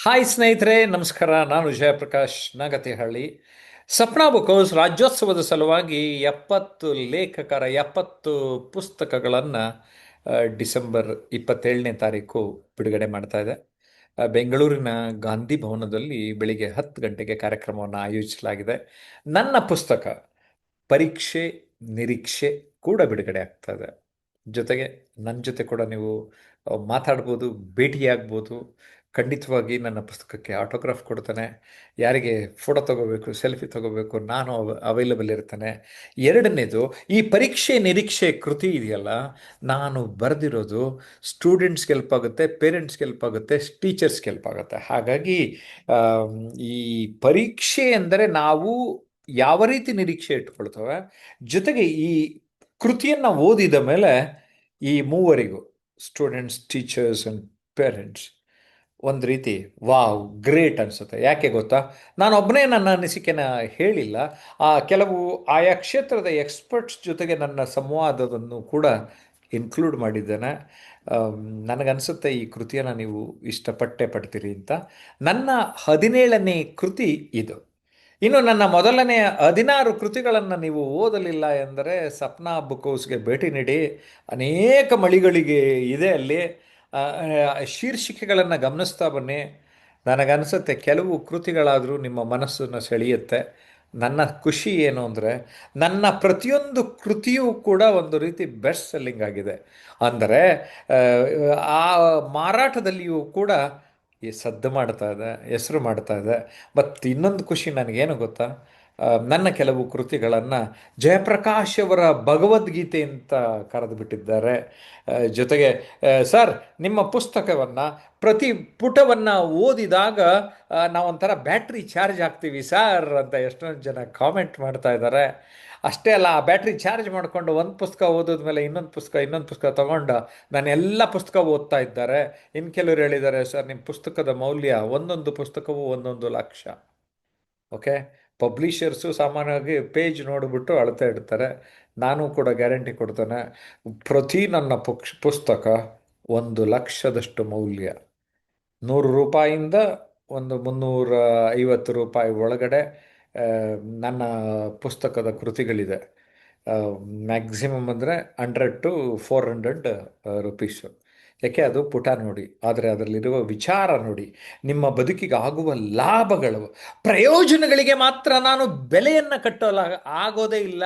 Hi ಸ್ನೇಹಿತರೆ, ನಮಸ್ಕಾರ. ನಾನು ಜಯಪ್ರಕಾಶ್ ನಾಗತಿಹಳ್ಳಿ. ಸಪ್ನಾ ಬುಕ್ ಹೌಸ್ ರಾಜ್ಯೋತ್ಸವದ ಸಲುವಾಗಿ 70 ಲೇಖಕರ 70 ಪುಸ್ತಕಗಳನ್ನು ಡಿಸೆಂಬರ್ 27ನೇ ತಾರೀಕು ಬಿಡುಗಡೆ ಮಾಡ್ತಾ ಇದೆ. ಬೆಂಗಳೂರಿನ ಗಾಂಧಿ ಭವನದಲ್ಲಿ ಬೆಳಿಗ್ಗೆ 10 ಗಂಟೆಗೆ ಕಾರ್ಯಕ್ರಮವನ್ನು ಆಯೋಜಿಸಲಾಗಿದೆ. ನನ್ನ ಪುಸ್ತಕ ಪರೀಕ್ಷೆ ನಿರೀಕ್ಷೆ ಕೂಡ ಬಿಡುಗಡೆ ಆಗ್ತಾ ಇದೆ. ಜೊತೆಗೆ ನನ್ನ ಜೊತೆ ಕೂಡ ನೀವು ಮಾತಾಡ್ಬೋದು, ಭೇಟಿಯಾಗ್ಬೋದು. ಖಂಡಿತವಾಗಿ ನನ್ನ ಪುಸ್ತಕಕ್ಕೆ ಆಟೋಗ್ರಾಫ್ ಕೊಡ್ತಾನೆ. ಯಾರಿಗೆ ಫೋಟೋ ತಗೋಬೇಕು, ಸೆಲ್ಫಿ ತಗೋಬೇಕು, ನಾನು ಅವೈಲಬಲ್ ಇರ್ತೇನೆ. ಎರಡನೇದು, ಈ ಪರೀಕ್ಷೆ ನಿರೀಕ್ಷೆ ಕೃತಿ ಇದೆಯಲ್ಲ, ನಾನು ಬರೆದಿರೋದು ಸ್ಟೂಡೆಂಟ್ಸ್ಗೆ ಹೆಲ್ಪ್ ಆಗುತ್ತೆ, ಪೇರೆಂಟ್ಸ್ಗೆ ಹೆಲ್ಪ್ ಆಗುತ್ತೆ, ಟೀಚರ್ಸ್ಗೆ ಹೆಲ್ಪ್ ಆಗುತ್ತೆ. ಹಾಗಾಗಿ ಆಮ್, ಈ ಪರೀಕ್ಷೆ ಎಂದರೆ ನಾವು ಯಾವ ರೀತಿ ನಿರೀಕ್ಷೆ ಇಟ್ಕೊಳ್ತೇವೆ, ಜೊತೆಗೆ ಈ ಕೃತಿಯನ್ನು ಓದಿದ ಮೇಲೆ ಈ ಮೂವರಿಗೂ, ಸ್ಟೂಡೆಂಟ್ಸ್, ಟೀಚರ್ಸ್ ಆ್ಯಂಡ್ ಪೇರೆಂಟ್ಸ್, ಒಂದು ರೀತಿ ವಾವ್ ಗ್ರೇಟ್ ಅನಿಸುತ್ತೆ. ಯಾಕೆ ಗೊತ್ತಾ, ನಾನೊಬ್ಬನೇ ನನ್ನ ಅನಿಸಿಕೆನ ಹೇಳಿಲ್ಲ. ಕೆಲವು ಆಯಾ ಕ್ಷೇತ್ರದ ಎಕ್ಸ್ಪರ್ಟ್ಸ್ ಜೊತೆಗೆ ನನ್ನ ಸಂವಾದವನ್ನು ಕೂಡ ಇನ್ಕ್ಲೂಡ್ ಮಾಡಿದ್ದೇನೆ. ನನಗನ್ಸುತ್ತೆ ಈ ಕೃತಿಯನ್ನು ನೀವು ಇಷ್ಟಪಟ್ಟೆ ಪಡ್ತೀರಿ ಅಂತ. ನನ್ನ 17ನೇ ಕೃತಿ ಇದು. ಇನ್ನು ನನ್ನ ಮೊದಲನೆಯ 16 ಕೃತಿಗಳನ್ನು ನೀವು ಓದಲಿಲ್ಲ ಎಂದರೆ ಸಪ್ನಾ ಬುಕ್ ಹೌಸ್ಗೆ ಭೇಟಿ ನೀಡಿ. ಅನೇಕ ಮಳಿಗಳಿಗೆ ಇದೆ ಅಲ್ಲಿ. ಶೀರ್ಷಿಕೆಗಳನ್ನು ಗಮನಿಸ್ತಾ ಬನ್ನಿ. ನನಗನ್ಸುತ್ತೆ ಕೆಲವು ಕೃತಿಗಳಾದರೂ ನಿಮ್ಮ ಮನಸ್ಸನ್ನು ಸೆಳೆಯುತ್ತೆ. ನನ್ನ ಖುಷಿ ಏನು ಅಂದರೆ, ನನ್ನ ಪ್ರತಿಯೊಂದು ಕೃತಿಯೂ ಕೂಡ ಒಂದು ರೀತಿ ಬೆಸ್ಟ್ ಸೆಲ್ಲಿಂಗ್ ಆಗಿದೆ. ಅಂದರೆ ಆ ಮಾರಾಟದಲ್ಲಿಯೂ ಕೂಡ ಈ ಸದ್ದು ಮಾಡ್ತಾ ಇದೆ, ಹೆಸರು ಮಾಡ್ತಾ ಇದೆ. ಮತ್ತು ಇನ್ನೊಂದು ಖುಷಿ ನನಗೇನು ಗೊತ್ತಾ, ನನ್ನ ಕೆಲವು ಕೃತಿಗಳನ್ನು ಜಯಪ್ರಕಾಶ್ ಅವರ ಭಗವದ್ಗೀತೆ ಅಂತ ಕರೆದು ಬಿಟ್ಟಿದ್ದಾರೆ. ಜೊತೆಗೆ ಸರ್, ನಿಮ್ಮ ಪುಸ್ತಕವನ್ನು ಪ್ರತಿ ಪುಟವನ್ನು ಓದಿದಾಗ ನಾವೊಂಥರ ಬ್ಯಾಟ್ರಿ ಚಾರ್ಜ್ ಆಗ್ತೀವಿ ಸರ್ ಅಂತ ಎಷ್ಟೊಂದು ಜನ ಕಾಮೆಂಟ್ ಮಾಡ್ತಾ ಇದ್ದಾರೆ. ಅಷ್ಟೇ ಅಲ್ಲ, ಆ ಬ್ಯಾಟ್ರಿ ಚಾರ್ಜ್ ಮಾಡಿಕೊಂಡು ಒಂದು ಪುಸ್ತಕ ಓದಿದ್ಮೇಲೆ ಇನ್ನೊಂದು ಪುಸ್ತಕ ತಗೊಂಡು ನಾನು ಎಲ್ಲ ಪುಸ್ತಕ ಓದ್ತಾ ಇದ್ದಾರೆ. ಇನ್ನು ಕೆಲವರು ಹೇಳಿದ್ದಾರೆ, ಸರ್ ನಿಮ್ಮ ಪುಸ್ತಕದ ಮೌಲ್ಯ, ಒಂದೊಂದು ಪುಸ್ತಕವೂ 1,1,00,000. ಓಕೆ, ಪಬ್ಲಿಷರ್ಸು ಸಾಮಾನ್ಯವಾಗಿ ಪೇಜ್ ನೋಡಿಬಿಟ್ಟು ಅಳ್ತಾ ಇಡ್ತಾರೆ. ನಾನು ಕೂಡ ಗ್ಯಾರಂಟಿ ಕೊಡ್ತೇನೆ, ಪ್ರತಿ ನನ್ನ ಪುಸ್ತಕ 1,00,000ದಷ್ಟು ಮೌಲ್ಯ. 100 ರೂಪಾಯಿಂದ ಒಂದು 350 ರೂಪಾಯಿ ಒಳಗಡೆ ನನ್ನ ಪುಸ್ತಕದ ಕೃತಿಗಳಿದೆ. ಮ್ಯಾಕ್ಸಿಮಮ್ ಅಂದರೆ 100 to 400 ರೂಪೀಸು. ಯಾಕೆ, ಅದು ಪುಟ ನೋಡಿ, ಆದರೆ ಅದರಲ್ಲಿರುವ ವಿಚಾರ ನೋಡಿ, ನಿಮ್ಮ ಬದುಕಿಗೆ ಆಗುವ ಲಾಭಗಳು, ಪ್ರಯೋಜನಗಳಿಗೆ ಮಾತ್ರ ನಾನು ಬೆಲೆಯನ್ನು ಕಟ್ಟೋಲ್ಲ ಆಗೋದೇ ಇಲ್ಲ.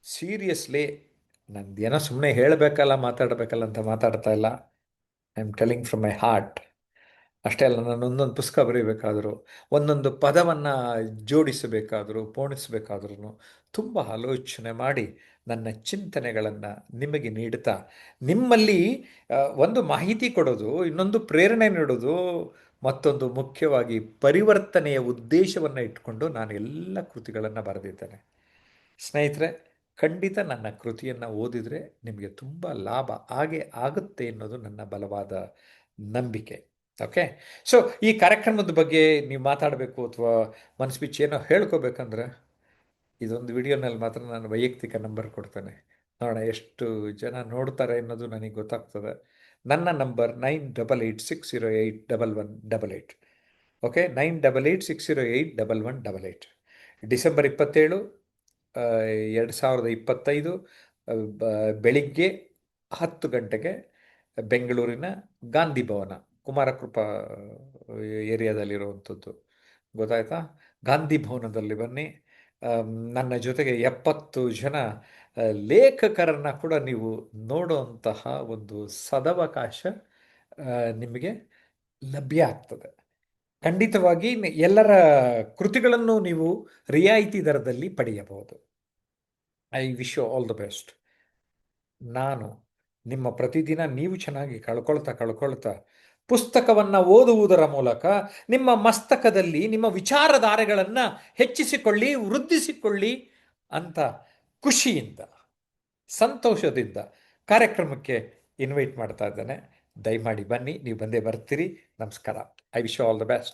ಸೀರಿಯಸ್ಲಿ, ನಂದೇನೋ ಸುಮ್ಮನೆ ಹೇಳಬೇಕಲ್ಲ ಮಾತಾಡಬೇಕಲ್ಲ ಅಂತ ಮಾತಾಡ್ತಾ ಇಲ್ಲ. I am telling from my heart. ಅಷ್ಟೇ ಅಲ್ಲ, ನಾನು ಒಂದೊಂದು ಪುಸ್ತಕ ಬರೀಬೇಕಾದರೂ, ಒಂದೊಂದು ಪದವನ್ನು ಜೋಡಿಸಬೇಕಾದರೂ, ಪೋಣಿಸಬೇಕಾದ್ರೂ ತುಂಬ ಆಲೋಚನೆ ಮಾಡಿ ನನ್ನ ಚಿಂತನೆಗಳನ್ನು ನಿಮಗೆ ನೀಡುತ್ತಾ, ನಿಮ್ಮಲ್ಲಿ ಒಂದು ಮಾಹಿತಿ ಕೊಡೋದು, ಇನ್ನೊಂದು ಪ್ರೇರಣೆ ನೀಡೋದು, ಮತ್ತೊಂದು ಮುಖ್ಯವಾಗಿ ಪರಿವರ್ತನೆಯ ಉದ್ದೇಶವನ್ನು ಇಟ್ಟುಕೊಂಡು ನಾನು ಎಲ್ಲ ಕೃತಿಗಳನ್ನು ಬರೆದಿದ್ದೇನೆ. ಸ್ನೇಹಿತರೆ, ಖಂಡಿತ ನನ್ನ ಕೃತಿಯನ್ನು ಓದಿದರೆ ನಿಮಗೆ ತುಂಬ ಲಾಭ ಹಾಗೆ ಆಗುತ್ತೆ ಅನ್ನೋದು ನನ್ನ ಬಲವಾದ ನಂಬಿಕೆ. ಓಕೆ, ಸೊ ಈ ಕಾರ್ಯಕ್ರಮದ ಬಗ್ಗೆ ನೀವು ಮಾತಾಡಬೇಕು ಅಥವಾ ಮನಸ್ಸು ಬಿಚ್ಚಿ ಏನೋ ಹೇಳ್ಕೋಬೇಕಂದ್ರೆ, ಇದೊಂದು ವಿಡಿಯೋನಲ್ಲಿ ಮಾತ್ರ ನಾನು ವೈಯಕ್ತಿಕ ನಂಬರ್ ಕೊಡ್ತೇನೆ. ನೋಡೋಣ ಎಷ್ಟು ಜನ ನೋಡ್ತಾರೆ ಅನ್ನೋದು ನನಗೆ ಗೊತ್ತಾಗ್ತದೆ. ನನ್ನ ನಂಬರ್ 9886081188. ಓಕೆ, 9886081188. ಡಿಸೆಂಬರ್ 27, 2025 ಬೆಳಿಗ್ಗೆ 10 ಗಂಟೆಗೆ ಬೆಂಗಳೂರಿನ ಗಾಂಧಿ ಭವನ, ಕುಮಾರಕೃಪಾ ಏರಿಯಾದಲ್ಲಿರುವಂಥದ್ದು. ಗೊತ್ತಾಯ್ತಾ? ಗಾಂಧಿ ಭವನದಲ್ಲಿ ಬನ್ನಿ. ನನ್ನ ಜೊತೆಗೆ 70 ಜನ ಲೇಖಕರನ್ನು ಕೂಡ ನೀವು ನೋಡುವಂತಹ ಒಂದು ಸದವಕಾಶ ನಿಮಗೆ ಲಭ್ಯ ಆಗ್ತದೆ. ಖಂಡಿತವಾಗಿ ಎಲ್ಲರ ಕೃತಿಗಳನ್ನು ನೀವು ರಿಯಾಯಿತಿ ದರದಲ್ಲಿ ಪಡೆಯಬಹುದು. I wish you all the best. ನಾನು ನಿಮ್ಮ ಪ್ರತಿದಿನ ನೀವು ಚೆನ್ನಾಗಿ ಕಳ್ಕೊಳ್ತಾ ಪುಸ್ತಕವನ್ನು ಓದುವುದರ ಮೂಲಕ ನಿಮ್ಮ ಮಸ್ತಕದಲ್ಲಿ ನಿಮ್ಮ ವಿಚಾರಧಾರೆಗಳನ್ನು ಹೆಚ್ಚಿಸಿಕೊಳ್ಳಿ, ವೃದ್ಧಿಸಿಕೊಳ್ಳಿ ಅಂತ ಖುಷಿಯಿಂದ, ಸಂತೋಷದಿಂದ ಕಾರ್ಯಕ್ರಮಕ್ಕೆ ಇನ್ವೈಟ್ ಮಾಡ್ತಾ ಇದ್ದೇನೆ. ದಯಮಾಡಿ ಬನ್ನಿ, ನೀವು ಬಂದೇ ಬರ್ತೀರಿ. ನಮಸ್ಕಾರ. I wish you all the best.